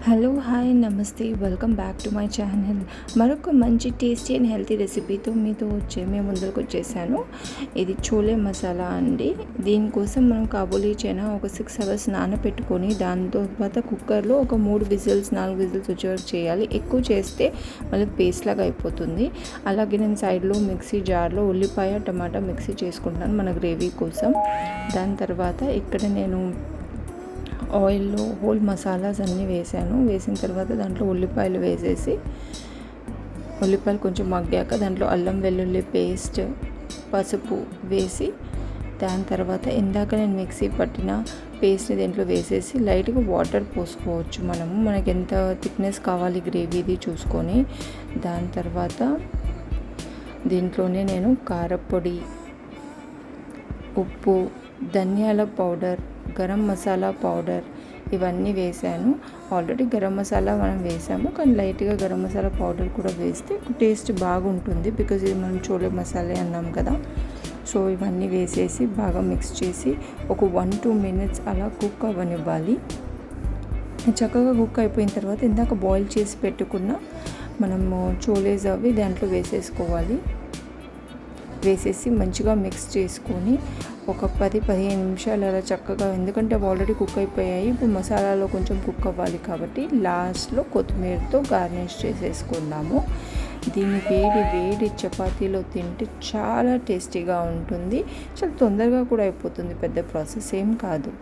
Hello hi నమస్తే welcome back to my channel. మరొక మంచి టేస్టీ అండ్ హెల్తీ రెసిపీతో మీ ముందరకు వచ్చేసాను. ఇది చోలే మసాలా అండి. దీనికోసం మనం కాబూలీ చనా ఒక 6 hours నానబెట్టుకొని దాని తర్వాత కుక్కర్లో ఒక 3 విజిల్స్ 4 విజిల్స్ వచ్చేవరకు చేయాలి. ఎక్కువ చేస్తే మళ్ళీ పేస్ట్ లాగా అయిపోతుంది. అలాగే నేను సైడ్లో మిక్సీ జార్లో ఉల్లిపాయ టమాటా మిక్సీ చేసుకుంటాను మన గ్రేవీ కోసం. దాని తర్వాత ఇక్కడ నేను ఆయిల్లో హోల్ మసాలాస్ అన్నీ వేసిన తర్వాత దాంట్లో ఉల్లిపాయలు వేసేసి ఉల్లిపాయలు కొంచెం మగ్గాక దాంట్లో అల్లం వెల్లుల్లి పేస్ట్ పసుపు వేసి దాని తర్వాత ఇందాక నేను మిక్సీ పట్టిన పేస్ట్ని దీంట్లో వేసేసి లైట్గా వాటర్ పోసుకోవచ్చు. మనకి ఎంత థిక్నెస్ కావాలి గ్రేవీది చూసుకొని. దాని తర్వాత దీంట్లోనే నేను కారపొడి, ఉప్పు, ధనియాల పౌడర్, గరం మసాలా పౌడర్ ఇవన్నీ వేసాను. ఆల్రెడీ గరం మసాలా మనం వేసాము, కానీ లైట్గా గరం మసాలా పౌడర్ కూడా వేస్తే టేస్ట్ బాగుంటుంది. బికాజ్ ఇది మనం చోలే మసాలా అన్నాం కదా. సో ఇవన్నీ వేసేసి బాగా మిక్స్ చేసి ఒక 1-2 minutes అలా కుక్ అవ్వనివ్వాలి. చక్కగా కుక్ అయిపోయిన తర్వాత ఇందాక బాయిల్ చేసి పెట్టుకున్న మనము చోలేస్ అవి దాంట్లో వేసేసుకోవాలి. వేసేసి మంచిగా మిక్స్ చేసుకొని ఒక 10-15 నిమిషాలు అలా చక్కగా, ఎందుకంటే అవి ఆల్రెడీ కుక్ అయిపోయాయి, ఇప్పుడు మసాలాలో కొంచెం కుక్ అవ్వాలి కాబట్టి లాస్ట్లో కొత్తిమీరతో గార్నిష్ చేసేసుకుందాము. దీన్ని వేడి చపాతీలో తింటే చాలా టేస్టీగా ఉంటుంది. చాలా తొందరగా కూడా అయిపోతుంది, పెద్ద ప్రాసెస్ ఏం కాదు.